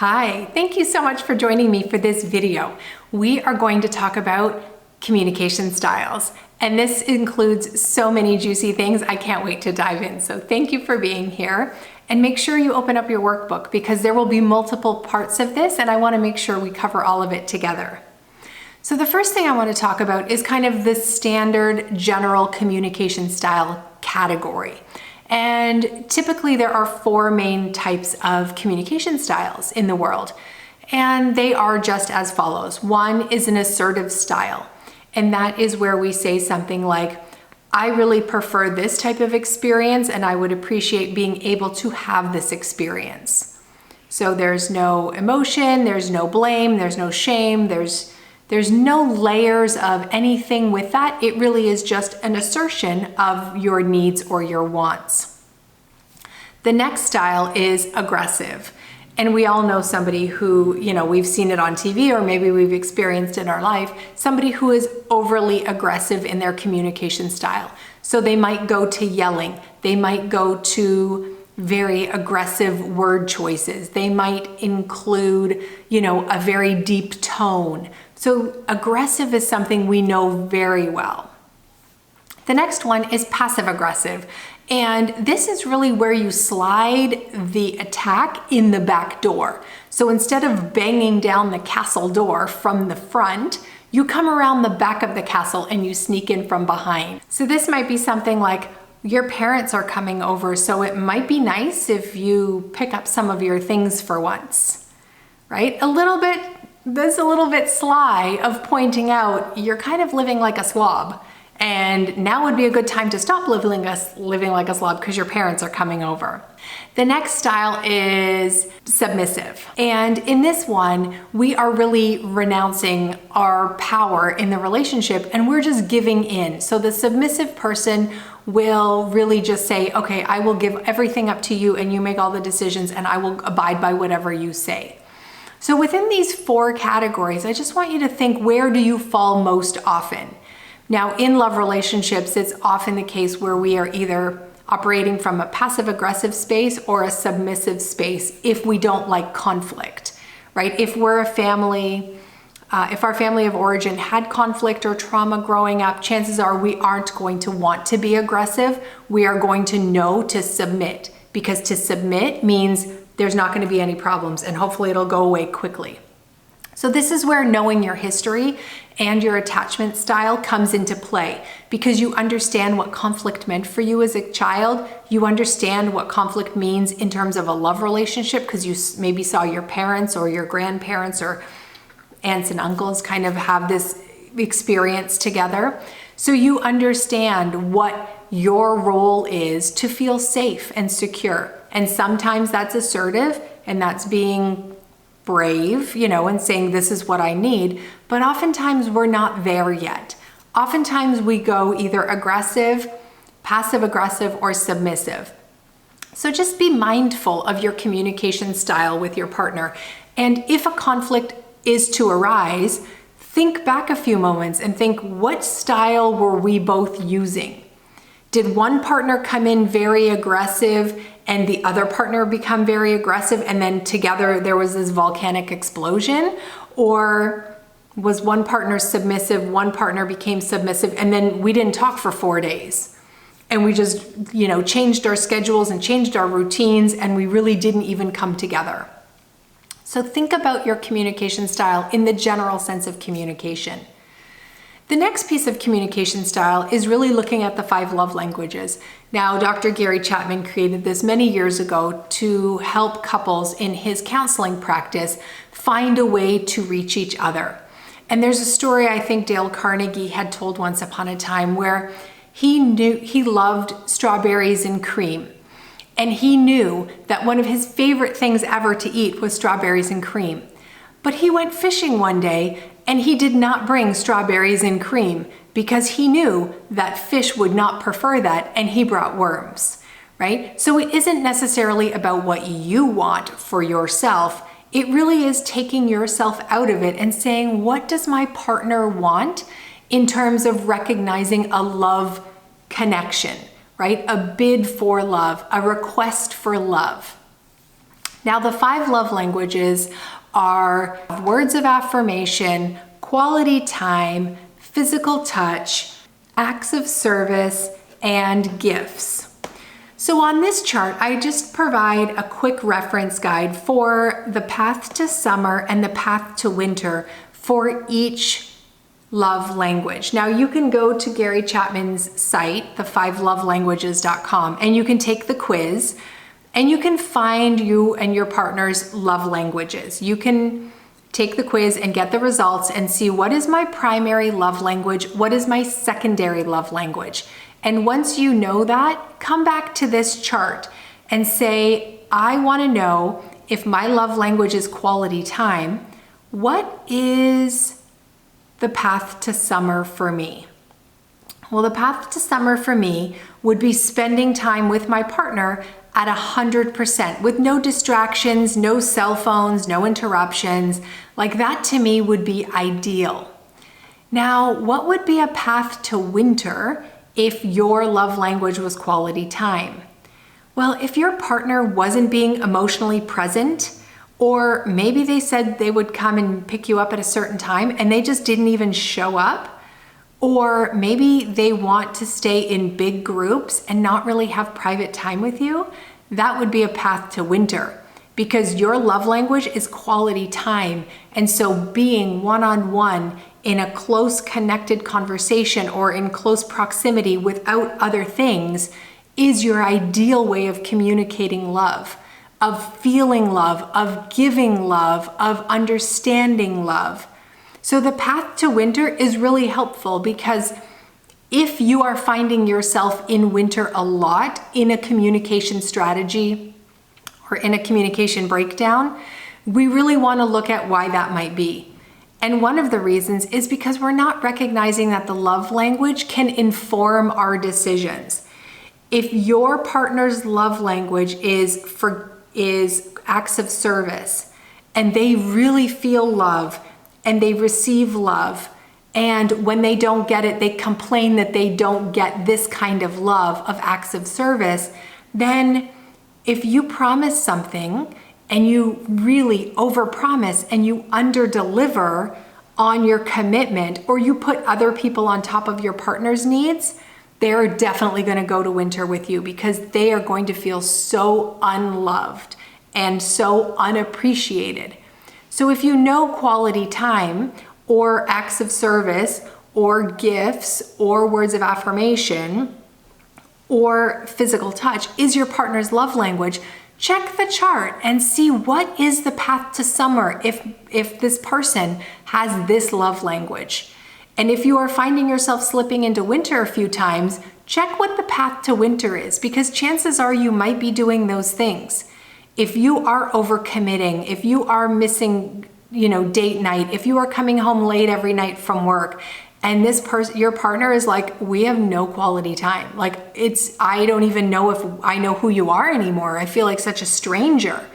Hi, thank you so much for joining me for this video. We are going to talk about communication styles, and this includes so many juicy things. I can't wait to dive in. So thank you for being here, and make sure you open up your workbook because there will be multiple parts of this, and I want to make sure we cover all of it together. So the first thing I want to talk about is kind of the standard general communication style category. And typically there are four main types of communication styles in the world, and they are just as follows. One is an assertive style, and that is where we say something like, I really prefer this type of experience and I would appreciate being able to have this experience. So there's no emotion, there's no blame, there's no shame, there's no layers of anything with that. It really is just an assertion of your needs or your wants. The next style is aggressive. And we all know somebody who, we've seen it on TV or maybe we've experienced in our life, somebody who is overly aggressive in their communication style. So they might go to yelling. They might go to very aggressive word choices. They might include, a very deep tone. So aggressive is something we know very well. The next one is passive aggressive. And this is really where you slide the attack in the back door. So instead of banging down the castle door from the front, you come around the back of the castle and you sneak in from behind. So this might be something like, your parents are coming over, so it might be nice if you pick up some of your things for once, right? That's a little bit sly of pointing out you're kind of living like a slob, and now would be a good time to stop living like a slob because your parents are coming over. The next style is submissive. And in this one, we are really renouncing our power in the relationship and we're just giving in. So the submissive person will really just say, okay, I will give everything up to you and you make all the decisions and I will abide by whatever you say. So within these four categories, I just want you to think, where do you fall most often? Now, in love relationships, it's often the case where we are either operating from a passive-aggressive space or a submissive space if we don't like conflict, right? If we're a family, if our family of origin had conflict or trauma growing up, chances are we aren't going to want to be aggressive. We are going to know to submit, because to submit means there's not going to be any problems and hopefully it'll go away quickly. So this is where knowing your history and your attachment style comes into play, because you understand what conflict meant for you as a child. You understand what conflict means in terms of a love relationship because you maybe saw your parents or your grandparents or aunts and uncles kind of have this experience together. So you understand what your role is to feel safe and secure. And sometimes that's assertive and that's being brave, and saying this is what I need. But oftentimes we're not there yet. Oftentimes we go either aggressive, passive aggressive, or submissive. So just be mindful of your communication style with your partner. And if a conflict is to arise, think back a few moments and think, what style were we both using? Did one partner come in very aggressive and the other partner become very aggressive and then together there was this volcanic explosion? Or was one partner submissive, one partner became submissive, and then we didn't talk for 4 days? And we just, changed our schedules and changed our routines and we really didn't even come together. So think about your communication style in the general sense of communication. The next piece of communication style is really looking at the 5 love languages. Now, Dr. Gary Chapman created this many years ago to help couples in his counseling practice find a way to reach each other. And there's a story I think Dale Carnegie had told once upon a time where he loved strawberries and cream. And he knew that one of his favorite things ever to eat was strawberries and cream. But he went fishing one day and he did not bring strawberries and cream because he knew that fish would not prefer that, and he brought worms, right? So it isn't necessarily about what you want for yourself. It really is taking yourself out of it and saying, what does my partner want in terms of recognizing a love connection, right? A bid for love, a request for love. Now, the 5 love languages are words of affirmation, quality time, physical touch, acts of service, and gifts. So on this chart, I just provide a quick reference guide for the path to summer and the path to winter for each love language. Now you can go to Gary Chapman's site, the5lovelanguages.com, and you can take the quiz and you can find you and your partner's love languages. You can take the quiz and get the results and see what is my primary love language, what is my secondary love language. And once you know that, come back to this chart and say, I want to know if my love language is quality time, what is the path to summer for me? Well, the path to summer for me would be spending time with my partner at 100%, with no distractions, no cell phones, no interruptions. Like that to me would be ideal. Now, what would be a path to winter if your love language was quality time? Well, if your partner wasn't being emotionally present, or maybe they said they would come and pick you up at a certain time and they just didn't even show up, or maybe they want to stay in big groups and not really have private time with you, that would be a path to winter, because your love language is quality time. And so being one-on-one in a close connected conversation or in close proximity without other things is your ideal way of communicating love, of feeling love, of giving love, of understanding love. So the path to winter is really helpful, because if you are finding yourself in winter a lot in a communication strategy or in a communication breakdown, we really want to look at why that might be. And one of the reasons is because we're not recognizing that the love language can inform our decisions. If your partner's love language is acts of service, and they really feel love and they receive love, and when they don't get it, they complain that they don't get this kind of love of acts of service, then if you promise something and you really overpromise and you underdeliver on your commitment, or you put other people on top of your partner's needs, they're definitely going to go to winter with you, because they are going to feel so unloved and so unappreciated. So if you know quality time or acts of service or gifts or words of affirmation or physical touch is your partner's love language, check the chart and see what is the path to summer if this person has this love language. And if you are finding yourself slipping into winter a few times, check what the path to winter is, because chances are you might be doing those things. If you are overcommitting, if you are missing, date night, if you are coming home late every night from work, and your partner is like, we have no quality time. Like I don't even know if I know who you are anymore. I feel like such a stranger.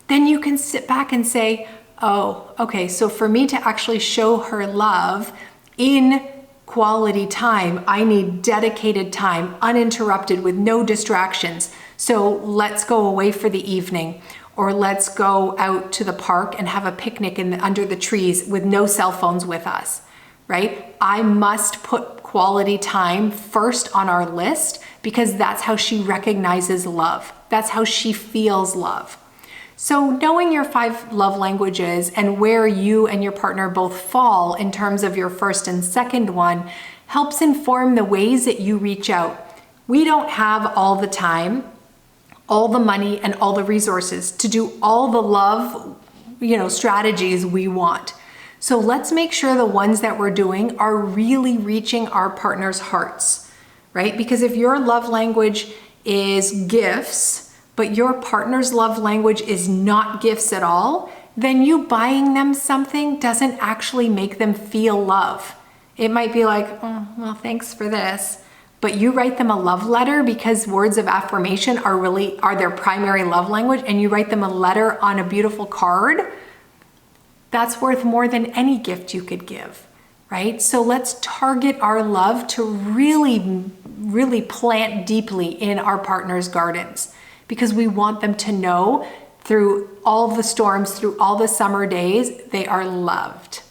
Then you can sit back and say, oh, okay, so for me to actually show her love in quality time, I need dedicated time, uninterrupted with no distractions. So let's go away for the evening, or let's go out to the park and have a picnic under the trees with no cell phones with us. Right? I must put quality time first on our list, because that's how she recognizes love. That's how she feels love. So knowing your 5 love languages and where you and your partner both fall in terms of your first and second one helps inform the ways that you reach out. We don't have all the time, all the money, and all the resources to do all the love, strategies we want. So let's make sure the ones that we're doing are really reaching our partner's hearts, right? Because if your love language is gifts, but your partner's love language is not gifts at all, then you buying them something doesn't actually make them feel love. It might be like, oh, well, thanks for this. But you write them a love letter, because words of affirmation are their primary love language, and you write them a letter on a beautiful card. That's worth more than any gift you could give, right? So let's target our love to really, really plant deeply in our partner's gardens, because we want them to know through all the storms, through all the summer days, they are loved.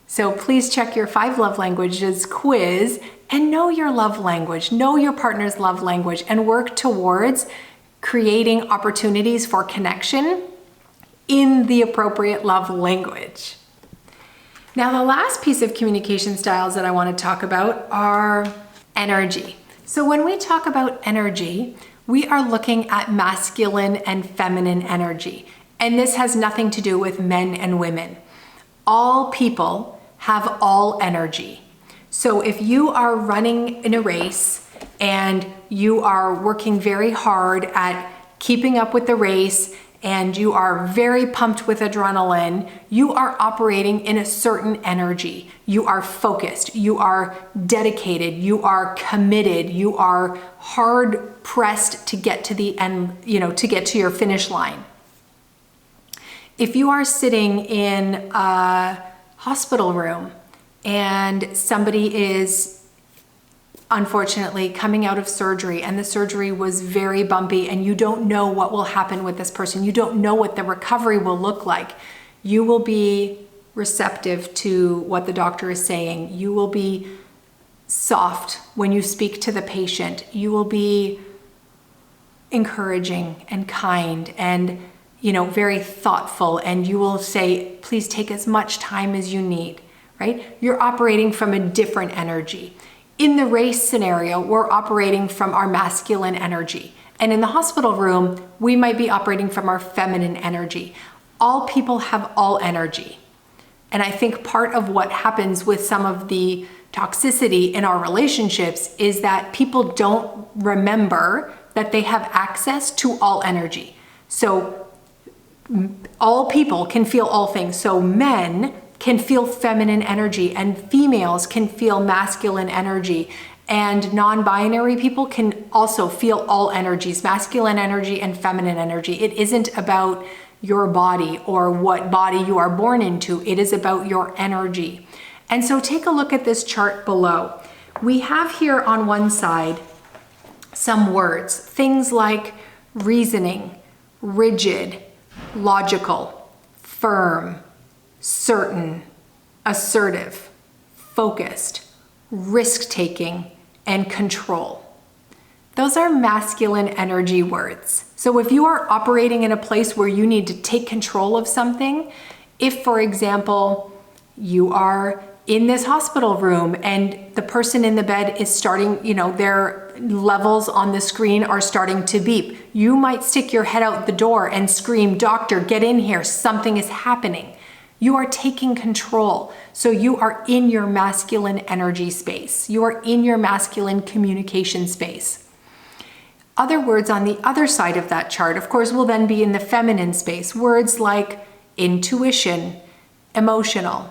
So please check your 5 love languages quiz and know your love language, know your partner's love language, and work towards creating opportunities for connection in the appropriate love language. Now, the last piece of communication styles that I want to talk about are energy. So when we talk about energy, we are looking at masculine and feminine energy. And this has nothing to do with men and women. All people have all energy. So if you are running in a race and you are working very hard at keeping up with the race and you are very pumped with adrenaline, you are operating in a certain energy. You are focused, you are dedicated, you are committed, you are hard pressed to get to the end, to get to your finish line. If you are sitting in a hospital room and somebody is unfortunately coming out of surgery and the surgery was very bumpy and you don't know what will happen with this person, you don't know what the recovery will look like, you will be receptive to what the doctor is saying. You will be soft when you speak to the patient. You will be encouraging and kind and very thoughtful, and you will say, please take as much time as you need, right? You're operating from a different energy. In the race scenario, we're operating from our masculine energy. And in the hospital room, we might be operating from our feminine energy. All people have all energy. And I think part of what happens with some of the toxicity in our relationships is that people don't remember that they have access to all energy. So all people can feel all things. So men can feel feminine energy and females can feel masculine energy, and non-binary people can also feel all energies, masculine energy and feminine energy. It isn't about your body or what body you are born into. It is about your energy. And so take a look at this chart below. We have here on one side some words, things like reasoning, rigid, logical, firm, certain, assertive, focused, risk-taking, and control. Those are masculine energy words. So if you are operating in a place where you need to take control of something, if, for example, you are in this hospital room and the person in the bed is starting, their levels on the screen are starting to beep, you might stick your head out the door and scream, "Doctor, get in here, something is happening." You are taking control. So you are in your masculine energy space. You are in your masculine communication space. Other words on the other side of that chart, of course, will then be in the feminine space. Words like intuition, emotional,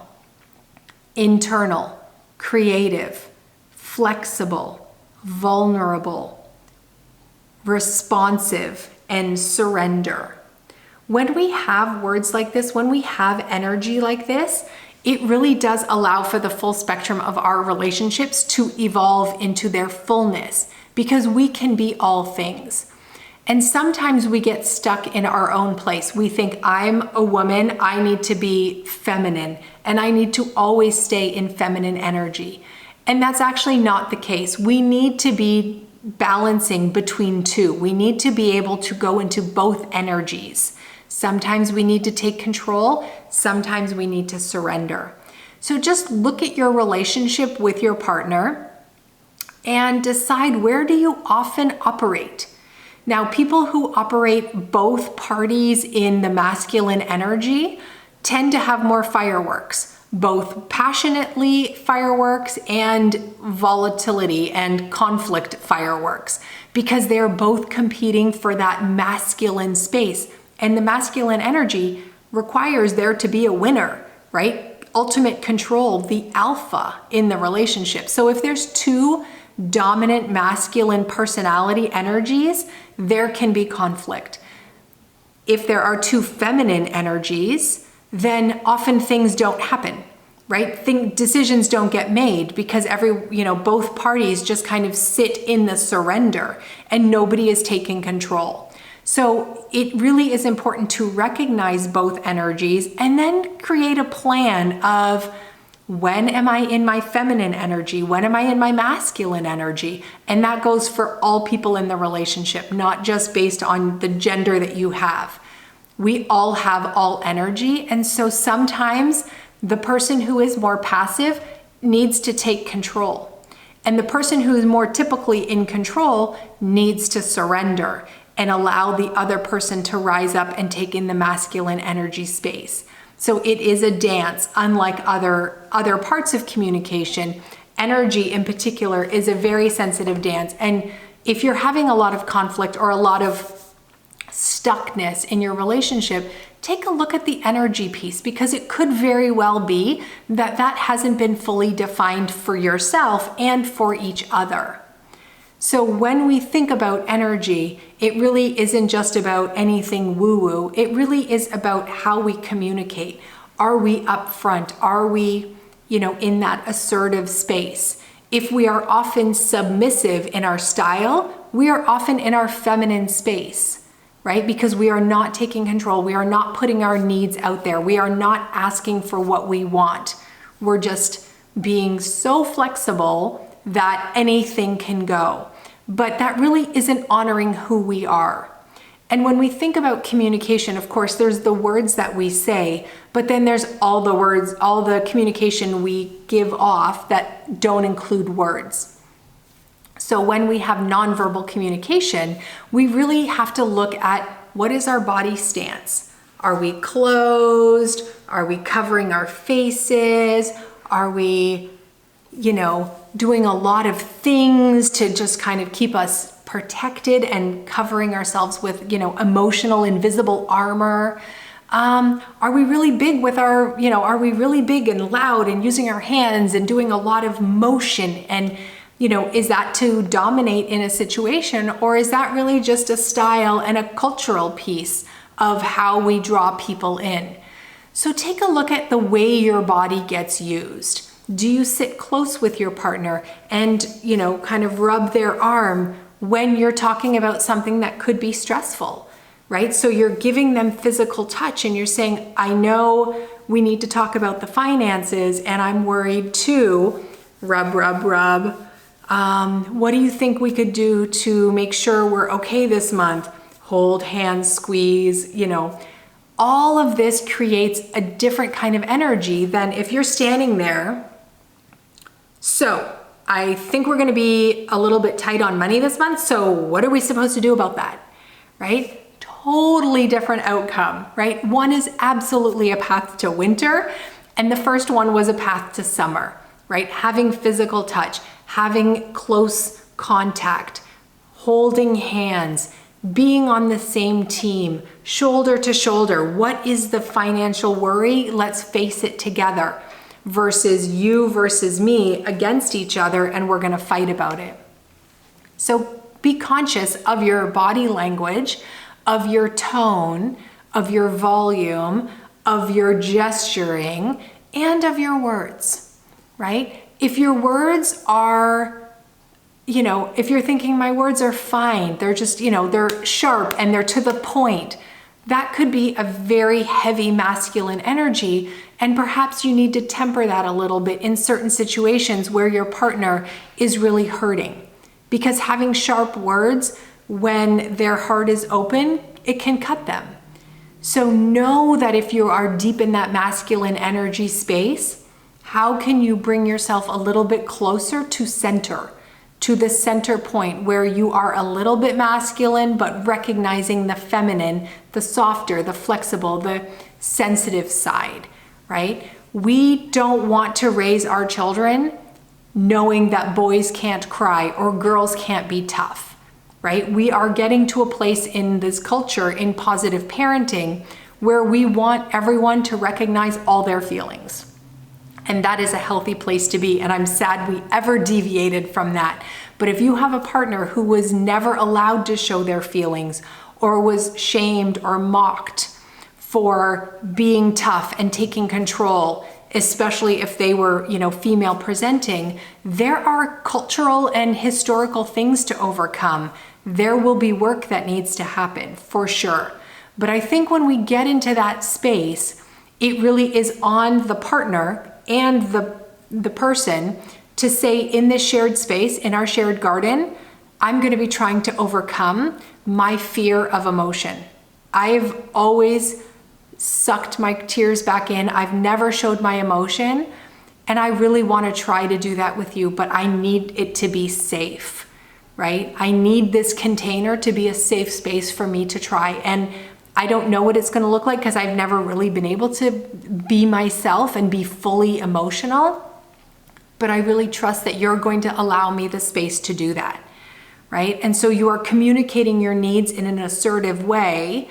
internal, creative, flexible, vulnerable, responsive, and surrender. When we have words like this, when we have energy like this, it really does allow for the full spectrum of our relationships to evolve into their fullness, because we can be all things. And sometimes we get stuck in our own place. We think, I'm a woman, I need to be feminine, and I need to always stay in feminine energy. And that's actually not the case. We need to be balancing between two. We need to be able to go into both energies. Sometimes we need to take control, sometimes we need to surrender. So just look at your relationship with your partner and decide, where do you often operate? Now, people who operate both parties in the masculine energy tend to have more fireworks, both passionately fireworks and volatility and conflict fireworks, because they're both competing for that masculine space. And the masculine energy requires there to be a winner, right? Ultimate control, the alpha in the relationship. So if there's two dominant masculine personality energies, there can be conflict. If there are two feminine energies, then often things don't happen, right? Decisions don't get made because both parties just kind of sit in the surrender and nobody is taking control. So it really is important to recognize both energies and then create a plan of, when am I in my feminine energy? When am I in my masculine energy? And that goes for all people in the relationship, not just based on the gender that you have. We all have all energy. And so sometimes the person who is more passive needs to take control. And the person who is more typically in control needs to surrender and allow the other person to rise up and take in the masculine energy space. So it is a dance, unlike other parts of communication. Energy in particular is a very sensitive dance. And if you're having a lot of conflict or a lot of stuckness in your relationship, take a look at the energy piece, because it could very well be that that hasn't been fully defined for yourself and for each other. So when we think about energy, it really isn't just about anything woo-woo. It really is about how we communicate. Are we upfront? Are we, in that assertive space? If we are often submissive in our style, we are often in our feminine space, right? Because we are not taking control. We are not putting our needs out there. We are not asking for what we want. We're just being so flexible that anything can go. But that really isn't honoring who we are. And when we think about communication, of course, there's the words that we say, but then there's all the words, all the communication we give off that don't include words. So when we have nonverbal communication, we really have to look at, what is our body stance? Are we closed? Are we covering our faces? Are we, doing a lot of things to just kind of keep us protected and covering ourselves with, emotional invisible armor? Are we really big with our, are we really big and loud and using our hands and doing a lot of motion? And, is that to dominate in a situation, or is that really just a style and a cultural piece of how we draw people in? So take a look at the way your body gets used. Do you sit close with your partner and, kind of rub their arm when you're talking about something that could be stressful, right? So you're giving them physical touch and you're saying, I know we need to talk about the finances and I'm worried too. Rub, rub, rub. What do you think we could do to make sure we're okay this month? Hold, hands, squeeze, All of this creates a different kind of energy than if you're standing there. So I think we're going to be a little bit tight on money this month. So what are we supposed to do about that? Right? Totally different outcome, right? One is absolutely a path to winter. And the first one was a path to summer, right? Having physical touch, having close contact, holding hands, being on the same team, shoulder to shoulder. What is the financial worry? Let's face it together. Versus you versus me against each other, and we're going to fight about it. So be conscious of your body language, of your tone, of your volume, of your gesturing, and of your words, right? If your words are, if you're thinking my words are fine, they're just, they're sharp and they're to the point, that could be a very heavy masculine energy. And perhaps you need to temper that a little bit in certain situations where your partner is really hurting. Because having sharp words when their heart is open, it can cut them. So know that if you are deep in that masculine energy space, how can you bring yourself a little bit closer to center? To the center point where you are a little bit masculine, but recognizing the feminine, the softer, the flexible, the sensitive side, right? We don't want to raise our children knowing that boys can't cry or girls can't be tough, right? We are getting to a place in this culture in positive parenting where we want everyone to recognize all their feelings. And that is a healthy place to be. And I'm sad we ever deviated from that. But if you have a partner who was never allowed to show their feelings or was shamed or mocked for being tough and taking control, especially if they were, female presenting, there are cultural and historical things to overcome There will be work that needs to happen for sure. But I think when we get into that space, it really is on the partner and the person to say, in this shared space, in our shared garden, I'm going to be trying to overcome my fear of emotion. I've always sucked my tears back in. I've never showed my emotion. And I really want to try to do that with you, but I need it to be safe, right? I need this container to be a safe space for me to try. And I don't know what it's going to look like because I've never really been able to be myself and be fully emotional. But I really trust that you're going to allow me the space to do that, right? And so you are communicating your needs in an assertive way,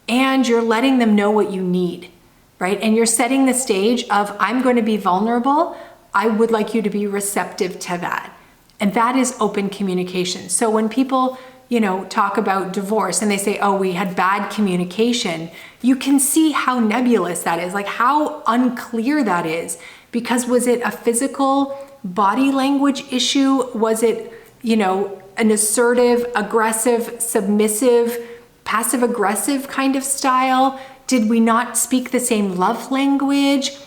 and you're letting them know what you need, right? And you're setting the stage of, I'm going to be vulnerable. I would like you to be receptive to that. And that is open communication. So when people, talk about divorce and they say, oh, we had bad communication, you can see how nebulous that is, like how unclear that is. Because was it a physical body language issue? Was it, an assertive, aggressive, submissive, passive aggressive kind of style? Did we not speak the same love language?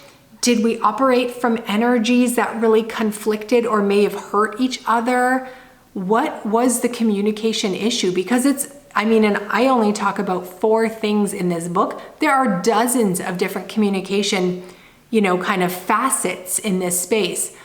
Did we operate from energies that really conflicted or may have hurt each other? What was the communication issue? Because and I only talk about 4 things in this book. There are dozens of different communication, kind of facets in this space.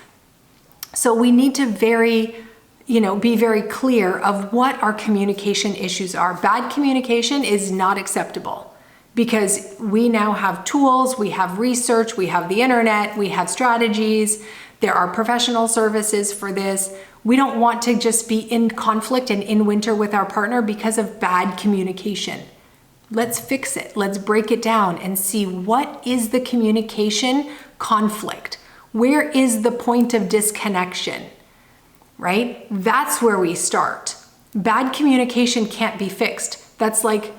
So we need to be very clear of what our communication issues are. Bad communication is not acceptable because we now have tools, we have research, we have the internet, we have strategies, there are professional services for this. We don't want to just be in conflict and in winter with our partner because of bad communication. Let's fix it. Let's break it down and see what is the communication conflict. Where is the point of disconnection, right? That's where we start. Bad communication can't be fixed. That's like,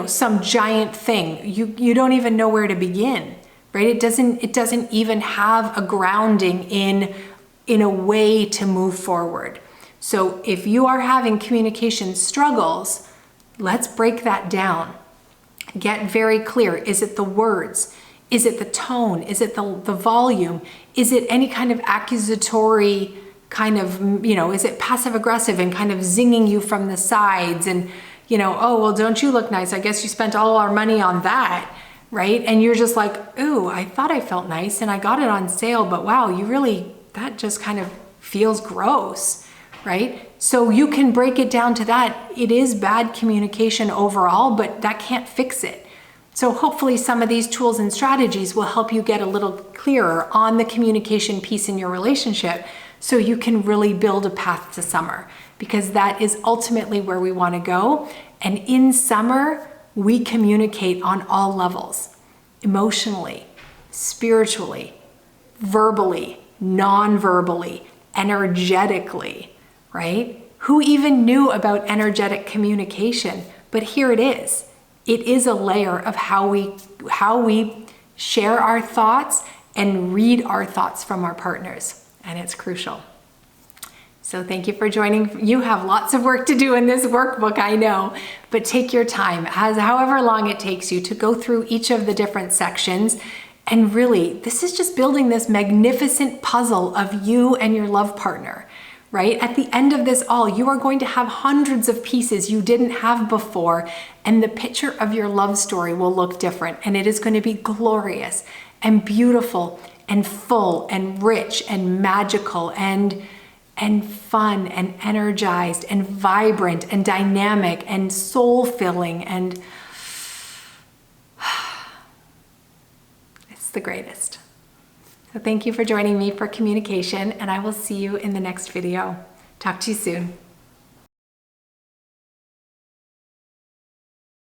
some giant thing. You don't even know where to begin, right? It doesn't even have a grounding in a way to move forward. So if you are having communication struggles, let's break that down. Get very clear. Is it the words? Is it the tone? Is it the volume? Is it any kind of accusatory kind of, is it passive aggressive and kind of zinging you from the sides and, oh, well, don't you look nice? I guess you spent all our money on that, right? And you're just like, ooh, I thought I felt nice and I got it on sale, but wow, that just kind of feels gross, right? So you can break it down to that. It is bad communication overall, but that can't fix it. So hopefully some of these tools and strategies will help you get a little clearer on the communication piece in your relationship so you can really build a path to summer, because that is ultimately where we want to go. And in summer, we communicate on all levels, emotionally, spiritually, verbally, non-verbally, energetically, right? Who even knew about energetic communication? But here it is. It is a layer of how we share our thoughts and read our thoughts from our partners. And it's crucial. So thank you for joining. You have lots of work to do in this workbook, I know, but take your time, however long it takes you to go through each of the different sections. And really, this is just building this magnificent puzzle of you and your love partner, right? At the end of this all, you are going to have hundreds of pieces you didn't have before, and the picture of your love story will look different, and it is going to be glorious and beautiful and full and rich and magical and fun and energized and vibrant and dynamic and soul-filling, and it's the greatest. So thank you for joining me for communication, and I will see you in the next video. Talk to you soon.